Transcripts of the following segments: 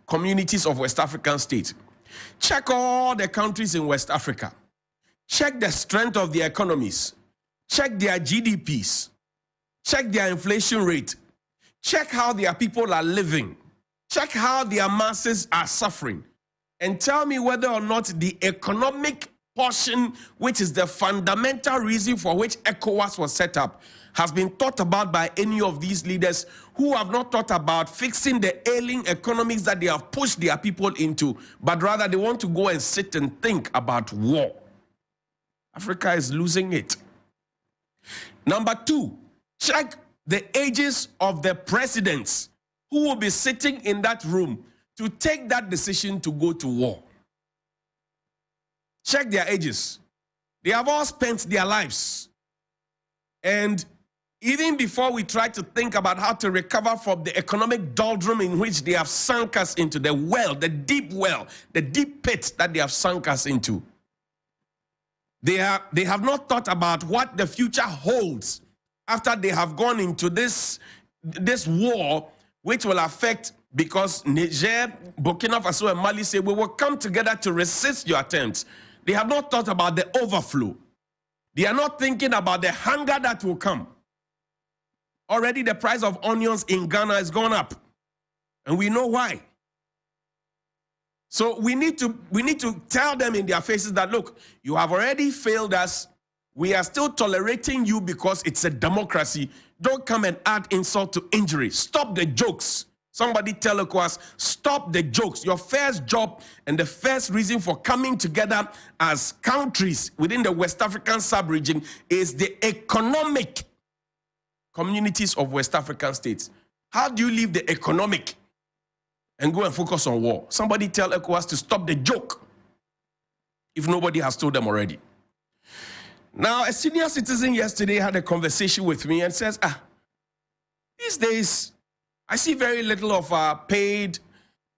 communities of West African states. Check all the countries in West Africa. Check the strength of their economies. Check their GDPs. Check their inflation rate. Check how their people are living. Check how their masses are suffering. And tell me whether or not the economic portion, which is the fundamental reason for which ECOWAS was set up, has been thought about by any of these leaders who have not thought about fixing the ailing economics that they have pushed their people into, but rather they want to go and sit and think about war. Africa is losing it. Number two, check the ages of the presidents who will be sitting in that room to take that decision to go to war. Check their ages. They have all spent their lives. And even before we try to think about how to recover from the economic doldrum in which they have sunk us into, the deep pit that they have sunk us into, they have not thought about what the future holds after they have gone into this war, which will affect, because Niger, Burkina Faso, and Mali say we will come together to resist your attempts. They have not thought about the overflow. They are not thinking about the hunger that will come. Already the price of onions in Ghana has gone up, and we know why. So we need to tell them in their faces that, look, you have already failed us. We are still tolerating you because it's a democracy. Don't come and add insult to injury. Stop the jokes. Somebody tell ECOWAS, stop the jokes. Your first job and the first reason for coming together as countries within the West African sub-region is the economic communities of West African states. How do you leave the economic and go and focus on war? Somebody tell ECOWAS to stop the joke if nobody has told them already. Now, a senior citizen yesterday had a conversation with me and says, these days, I see very little of a paid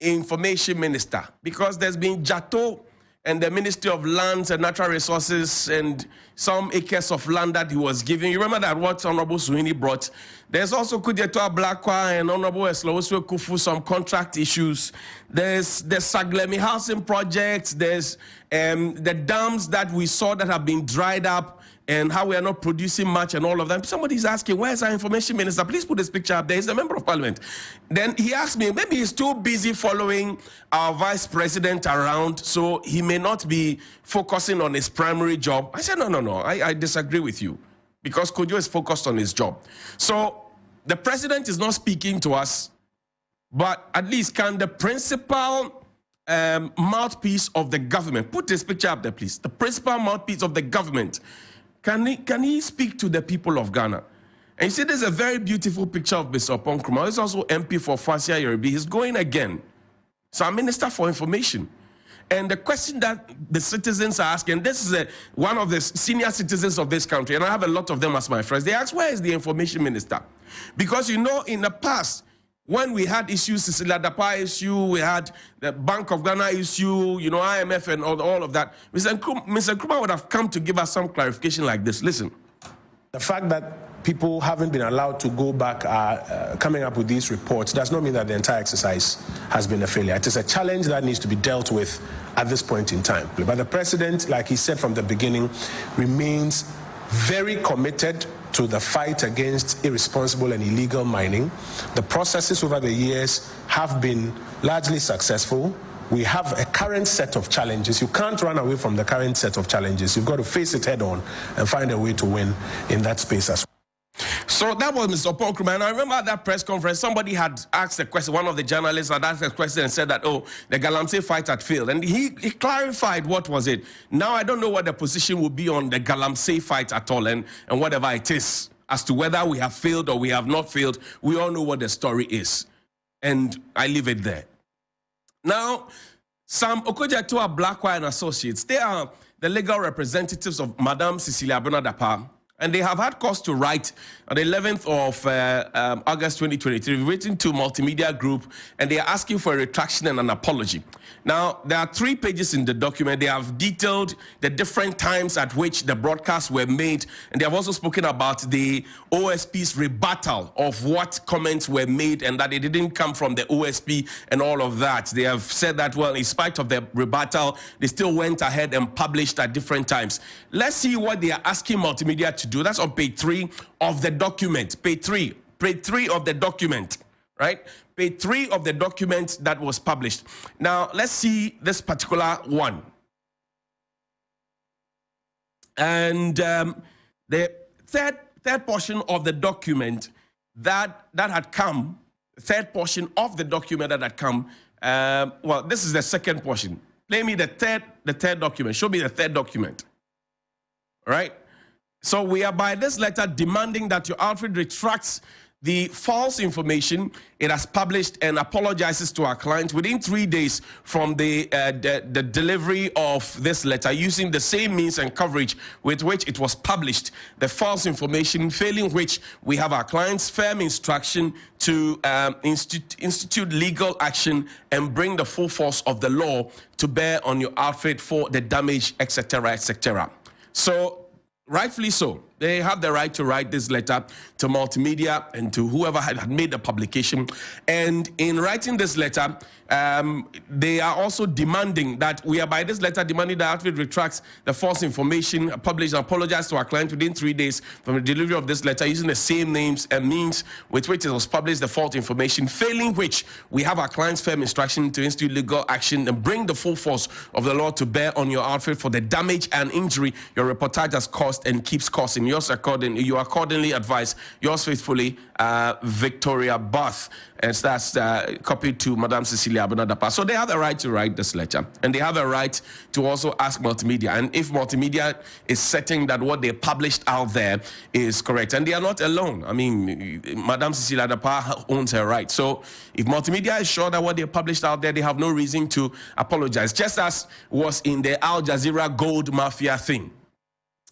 information minister, because there's been Jato and the Ministry of Lands and Natural Resources and some acres of land that he was giving. You remember that what Honorable Suhini brought? There's also Kudjeto Ablakwa and Honorable Eslawoswe Kufu, some contract issues. There's the Saglemi housing project. There's the dams that we saw that have been dried up and how we are not producing much and all of that. Somebody's asking, where's our information minister? Please put this picture up there. He's a member of parliament. Then he asked me, maybe he's too busy following our vice president around, so he may not be focusing on his primary job. I said, no, I disagree with you, because Kojo is focused on his job. So the president is not speaking to us, but at least can the principal mouthpiece of the government, put this picture up there, please. The principal mouthpiece of the government, can he speak to the people of Ghana? And you see, there's a very beautiful picture of Mr. Oppong Nkrumah. He's also MP for Fasia Yerebi. He's going again. So I'm Minister for Information. And the question that the citizens are asking, this is one of the senior citizens of this country, and I have a lot of them as my friends. They ask, where is the information minister? Because, you know, in the past, when we had issues, Cecilia Dapa issue, we had the Bank of Ghana issue, you know, IMF and all of that, Mr. Nkrumah would have come to give us some clarification like this. Listen. The fact that people haven't been allowed to go back coming up with these reports does not mean that the entire exercise has been a failure. It is a challenge that needs to be dealt with at this point in time. But the president, like he said from the beginning, remains very committed to the fight against irresponsible and illegal mining. The processes over the years have been largely successful. We have a current set of challenges. You can't run away from the current set of challenges. You've got to face it head on and find a way to win in that space as well. So that was Mr. Oppong Nkrumah. And I remember at that press conference, somebody had asked a question, one of the journalists had asked a question and said that, oh, the Galamsey fight had failed. And he clarified what was it. Now I don't know what the position will be on the Galamsey fight at all, and whatever it is, as to whether we have failed or we have not failed. We all know what the story is. And I leave it there. Now, Sam Okudjeto Ablakwa and Associates, they are the legal representatives of Madame Cecilia Abena Dapa, And they have had cause to write on the 11th of August 2023, written to Multimedia Group, and they are asking for a retraction and an apology. Now, there are 3 pages in the document. They have detailed the different times at which the broadcasts were made, and they have also spoken about the OSP's rebuttal of what comments were made and that it didn't come from the OSP and all of that. They have said that, well, in spite of the rebuttal, they still went ahead and published at different times. Let's see what they are asking Multimedia to do. That's on page 3 of the document. Page 3 of the document, right? Page 3 of the document that was published. Now, let's see this particular one. And the third portion of the document that had come, third portion of the document that had come, well, this is the second portion. Play me the third document. Show me the third document. All right? So we are by this letter demanding that your outfit retracts the false information it has published and apologizes to our clients within 3 days from the delivery of this letter, using the same means and coverage with which it was published. The false information, failing which we have our clients' firm instruction to institute legal action and bring the full force of the law to bear on your outfit for the damage, etc., etc. So, rightfully so, they have the right to write this letter to Multimedia and to whoever had made the publication. And in writing this letter, they are also demanding that we are by this letter demanding that outfit retracts the false information published and apologize to our client within 3 days from the delivery of this letter using the same names and means with which it was published, the false information, failing which we have our client's firm instruction to institute legal action and bring the full force of the law to bear on your outfit for the damage and injury your reportage has caused and keeps causing. You are accordingly advised. Yours faithfully, Victoria Bath. And that's copied to Madam Cecilia Abunadapa. So they have the right to write this letter. And they have a right to also ask Multimedia. And if Multimedia is certain that what they published out there is correct. And they are not alone. I mean, Madam Cecilia Abunadapa owns her right. So if Multimedia is sure that what they published out there, they have no reason to apologize. Just as was in the Al Jazeera gold mafia thing.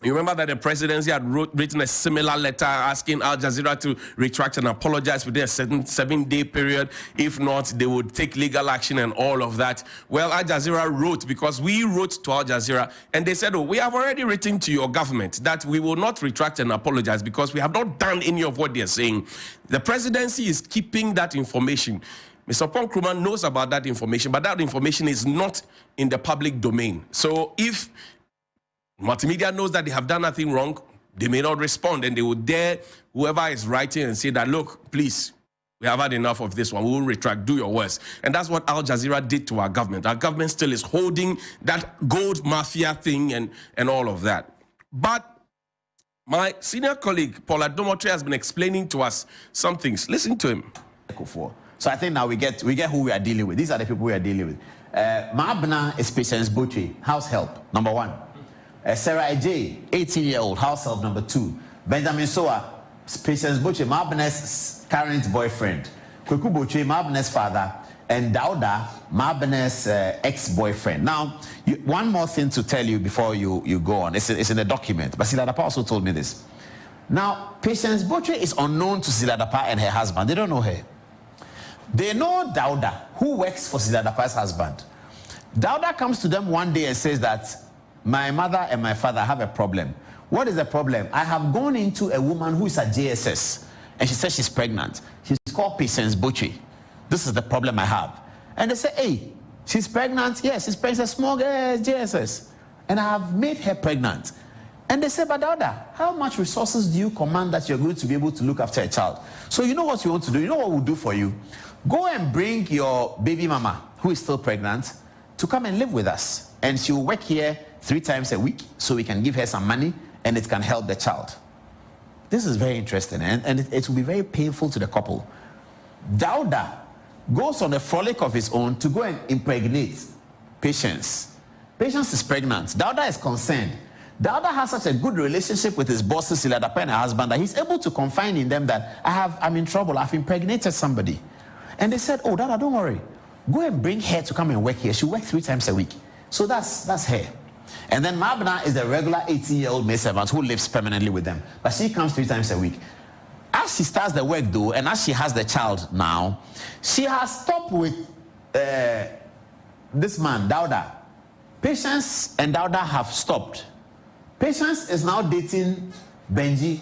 You remember that the presidency had written a similar letter asking Al Jazeera to retract and apologize within a certain 7-day period. If not, they would take legal action and all of that. Well, Al Jazeera wrote, because we wrote to Al Jazeera, and they said, oh, we have already written to your government that we will not retract and apologize because we have not done any of what they're saying. The presidency is keeping that information. Mr. Paul Nkrumah knows about that information, but that information is not in the public domain. So if Multimedia knows that they have done nothing wrong, they may not respond, and they will dare whoever is writing and say that, look, please, we have had enough of this one. We will retract. Do your worst. And that's what Al Jazeera did to our government. Our government still is holding that gold mafia thing and all of that. But my senior colleague, Paula Domotri, has been explaining to us some things. Listen to him. So I think now we get who we are dealing with. These are the people we are dealing with. Maabna is Patience Botwe, house help, number 1. Sarah J, 18-year-old, house help, number 2. Benjamin Soa, Patience Botwe, Maabna's current boyfriend. Kweku Botwe, Maabna's father. And Dauda, Maabna's ex-boyfriend. Now, one more thing to tell you before you go on. It's in the document. But Cecilia Dapaah also told me this. Now, Patience Botwe is unknown to Cecilia Dapaah and her husband. They don't know her. They know Dauda, who works for Cecilia Dapaah's husband. Dauda comes to them one day and says that, my mother and my father have a problem. What is the problem? I have gone into a woman who is at JSS, and she says she's pregnant. She's called Patience Botwe. This is the problem I have. And they say, hey, she's pregnant? Yes, she's pregnant. She's a small girl, JSS. And I have made her pregnant. And they say, but Dauda, how much resources do you command that you're going to be able to look after a child? So you know what you want to do? You know what we'll do for you? Go and bring your baby mama, who is still pregnant, to come and live with us. And she will work here 3 times a week so we can give her some money and it can help the child. This is very interesting, and it will be very painful to the couple. Dauda goes on a frolic of his own to go and impregnate Patience. Patience is pregnant. Dauda is concerned. Dauda has such a good relationship with his bosses, Cecilia Dapaah and her husband, that he's able to confide in them that I'm in trouble, I've impregnated somebody. And they said, oh, Dauda, don't worry. Go and bring her to come and work here. She'll work 3 times a week. So that's her. And then Mabna is a regular 18-year-old maid servant who lives permanently with them. But she comes 3 times a week. As she starts the work though, and as she has the child now, she has stopped with this man, Dauda. Patience and Dauda have stopped. Patience is now dating Benji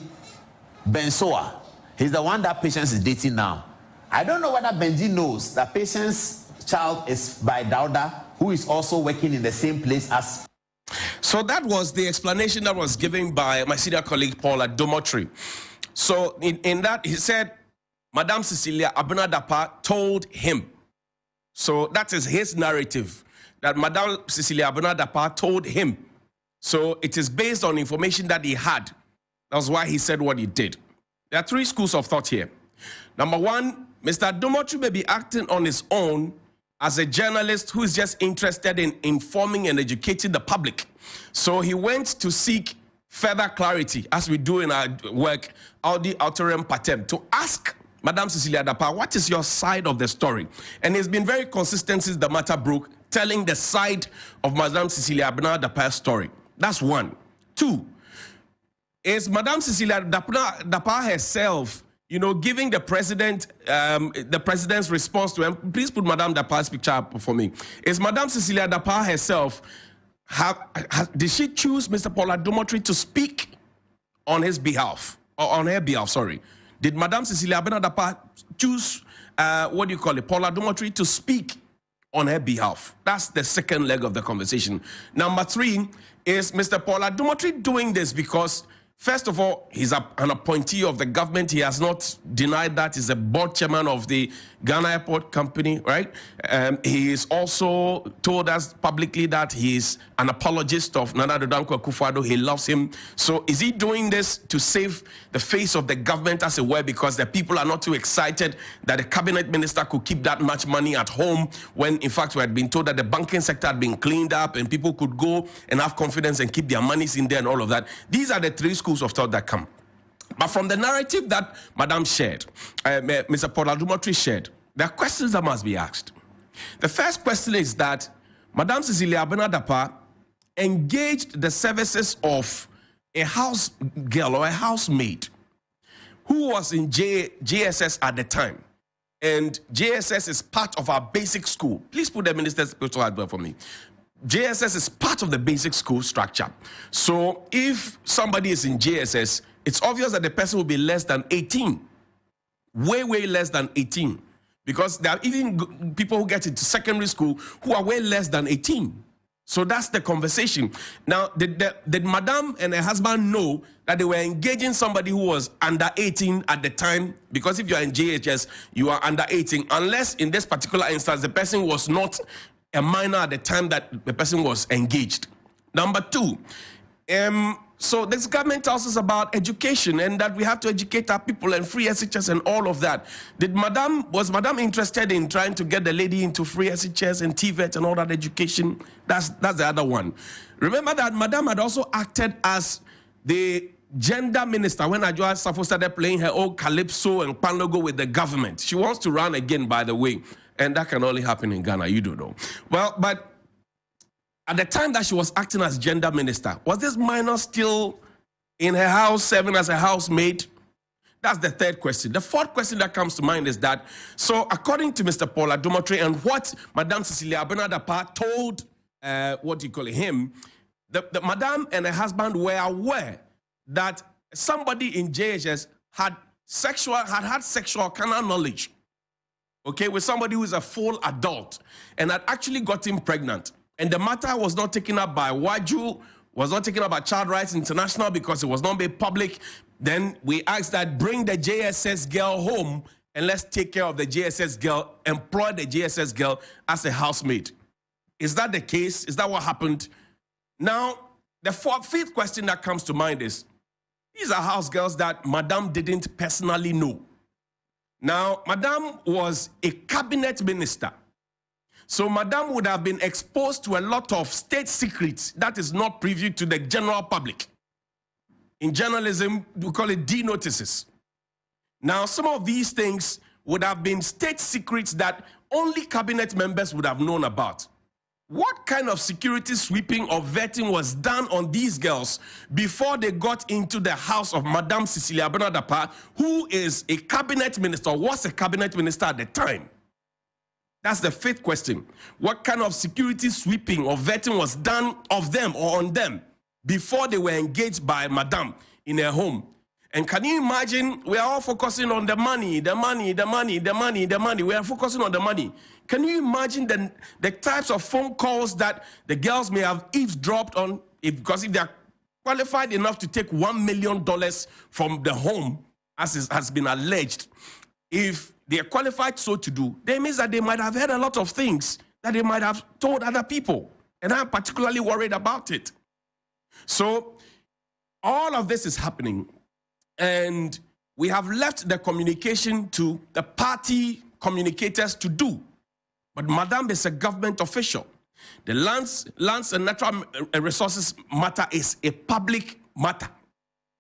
Bensoa. He's the one that Patience is dating now. I don't know whether Benji knows that Patience's child is by Dauda, who is also working in the same place as. So that was the explanation that was given by my senior colleague Paula Domotry. So in that, he said, Madame Cecilia Abena Dapaah told him. So that is his narrative, that Madame Cecilia Abena Dapaah told him. So it is based on information that he had. That's why he said what he did. There are 3 schools of thought here. Number 1, Mr. Domotry may be acting on his own as a journalist who is just interested in informing and educating the public. So he went to seek further clarity, as we do in our work, audi autorem patem, to ask Madame Cecilia Dapaah, what is your side of the story? And he's been very consistent since the matter broke, telling the side of Madame Cecilia Abena Dapaah's story. That's 1. 2, is Madame Cecilia Dapaah herself, you know, giving the president's response to him. Please put Madame Dapaah's picture up for me. Is Madame Cecilia Dapaah herself, did she choose Mr. Paula Domotry to speak on his behalf, or on her behalf, sorry? Did Madame Cecilia Abena Dapaah choose, Paula Domotry to speak on her behalf? That's the second leg of the conversation. Number 3, is Mr. Paula Domotry doing this because, first of all, he's an appointee of the government. He has not denied that. He's a board chairman of the Ghana Airport Company, right? He is also told us publicly that he's an apologist of Nana Addo Dankwa Akufo-Addo. He loves him. So is he doing this to save the face of the government, as it were, because the people are not too excited that the cabinet minister could keep that much money at home when, in fact, we had been told that the banking sector had been cleaned up and people could go and have confidence and keep their monies in there and all of that? These are the 3 schools of thought that come. But from the narrative that Madame shared, Mr. Paula Domotry shared, there are questions that must be asked. The first question is that Madame Cecilia Abena Dapaah engaged the services of a house girl or a housemaid who was in JSS at the time. And JSS is part of our basic school. Please put the minister's picture out there for me. JSS is part of the basic school structure. So if somebody is in JSS, it's obvious that the person will be less than 18. Way, way less than 18. Because there are even people who get into secondary school who are way less than 18. So that's the conversation. Now, did Madame and her husband know that they were engaging somebody who was under 18 at the time? Because if you are in JHS, you are under 18. Unless in this particular instance, the person was not a minor at the time that the person was engaged. Number 2, so this government tells us about education and that we have to educate our people and free SHS and all of that. Was Madame interested in trying to get the lady into free SHS and TVET and all that education? That's the other one. Remember that Madame had also acted as the gender minister when Adwoa Safo started playing her old calypso and panlogo with the government. She wants to run again, by the way, and that can only happen in Ghana, you don't know. Well, but at the time that she was acting as gender minister, was this minor still in her house serving as a housemaid? That's the 3rd question. The 4th question that comes to mind is that, so according to Mr. Paula Domotry and what Madame Cecilia Abena Dapaah told, him, the Madame and her husband were aware that somebody in JHS had had sexual carnal knowledge, okay, with somebody who is a full adult and had actually got him pregnant. And the matter was not taken up by WAJU, was not taken up by Child Rights International because it was not made public. Then we asked that bring the JSS girl home and let's take care of the JSS girl, employ the JSS girl as a housemaid. Is that the case? Is that what happened? Now, the 5th question that comes to mind is, these are house girls that Madame didn't personally know. Now, Madame was a cabinet minister. So Madame would have been exposed to a lot of state secrets that is not previewed to the general public. In journalism, we call it D notices. Now, some of these things would have been state secrets that only cabinet members would have known about. What kind of security sweeping or vetting was done on these girls before they got into the house of Madame Cecilia Bernard-Dapaah, who is a cabinet minister, was a cabinet minister at the time? That's the fifth question. What kind of security sweeping or vetting was done of them or on them before they were engaged by Madame in her home? And can you imagine, we are all focusing on the money, the money, the money, the money, the money. We are focusing on the money. Can you imagine the types of phone calls that the girls may have eavesdropped on? Because if they are qualified enough to take $1 million from the home, as has been alleged, if they are qualified so to do, that means that they might have heard a lot of things that they might have told other people. And I'm particularly worried about it. So all of this is happening. And we have left the communication to the party communicators to do. But Madame is a government official. The lands and natural resources matter is a public matter,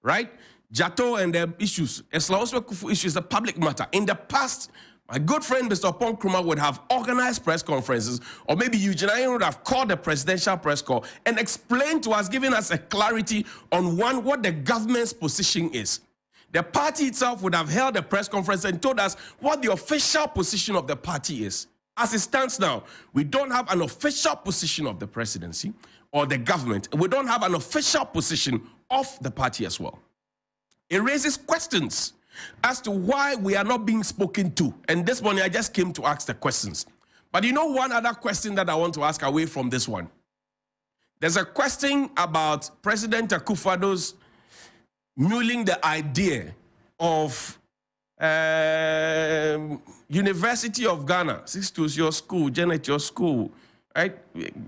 right? Jato and the issues, Eslaoswe Kufu issue is a public matter. In the past, my good friend Mr. Oppong Nkrumah would have organized press conferences, or maybe Eugene Ayin would have called the presidential press call and explained to us, giving us a clarity on what the government's position is. The party itself would have held a press conference and told us what the official position of the party is. As it stands now, we don't have an official position of the presidency or the government. We don't have an official position of the party as well. It raises questions as to why we are not being spoken to. And this morning, I just came to ask the questions. But you know one other question that I want to ask away from this one? There's a question about President Akufo-Addo's mulling the idea of University of Ghana, Sixtus, your school, Janet, your school, right?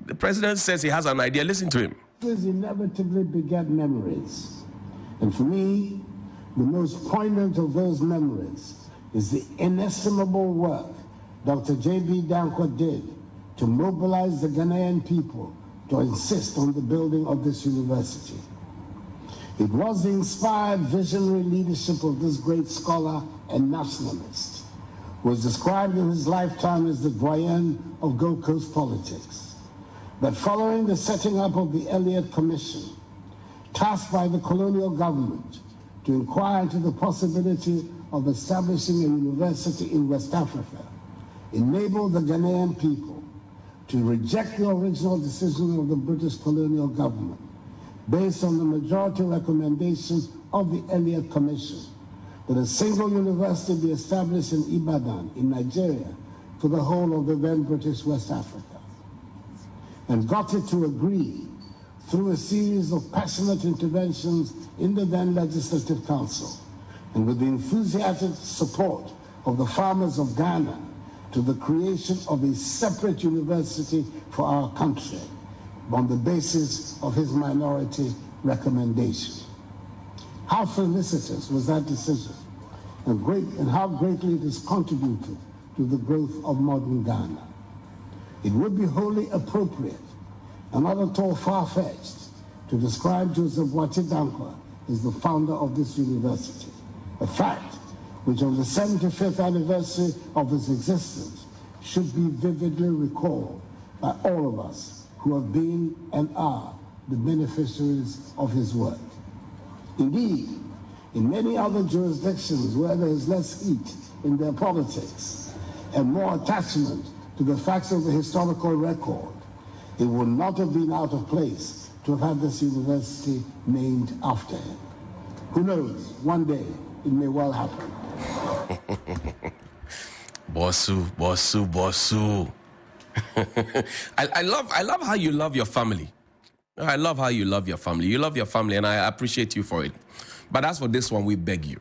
The president says he has an idea. Listen to him. This inevitably beget memories. And for me, the most poignant of those memories is the inestimable work Dr. J.B. Danquah did to mobilize the Ghanaian people to insist on the building of this university. It was the inspired visionary leadership of this great scholar and nationalist, who was described in his lifetime as the doyen of Gold Coast politics, that following the setting up of the Elliott Commission, tasked by the colonial government to inquire into the possibility of establishing a university in West Africa, enabled the Ghanaian people to reject the original decision of the British colonial government based on the majority recommendations of the Elliott Commission that a single university be established in Ibadan, in Nigeria, for the whole of the then British West Africa, and got it to agree through a series of passionate interventions in the then Legislative Council, and with the enthusiastic support of the farmers of Ghana, to the creation of a separate university for our country on the basis of his minority recommendation. How felicitous was that decision, and how greatly it has contributed to the growth of modern Ghana. It would be wholly appropriate and not at all far-fetched to describe Joseph Boakai Danquah as the founder of this university, a fact which on the 75th anniversary of its existence should be vividly recalled by all of us who have been and are the beneficiaries of his work. Indeed, in many other jurisdictions where there is less heat in their politics and more attachment to the facts of the historical record, it would not have been out of place to have had this university named after him. Who knows, one day it may well happen. Bosu. I love how you love your family. I love how you love your family. You love your family, and I appreciate you for it. But as for this one, we beg you.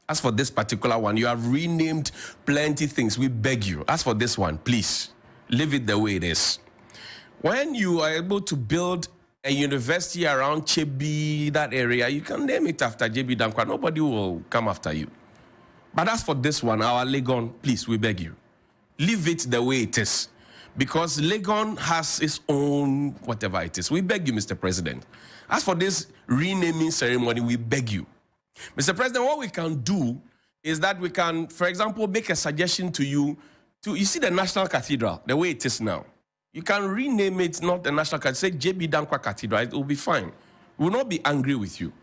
As for this particular one, you have renamed plenty things. We beg you. As for this one, please, leave it the way it is. When you are able to build a university around Chebi, that area, you can name it after J.B. Danquah. Nobody will come after you. But as for this one, our Legon, please, we beg you. Leave it the way it is. Because Legon has its own whatever it is. We beg you, Mr. President. As for this renaming ceremony, we beg you. Mr. President, what we can do is that we can, for example, make a suggestion to you. You see the National Cathedral, the way it is now. You can rename it, not the National Cathedral. Say JB Dankwa Cathedral. It will be fine. We will not be angry with you.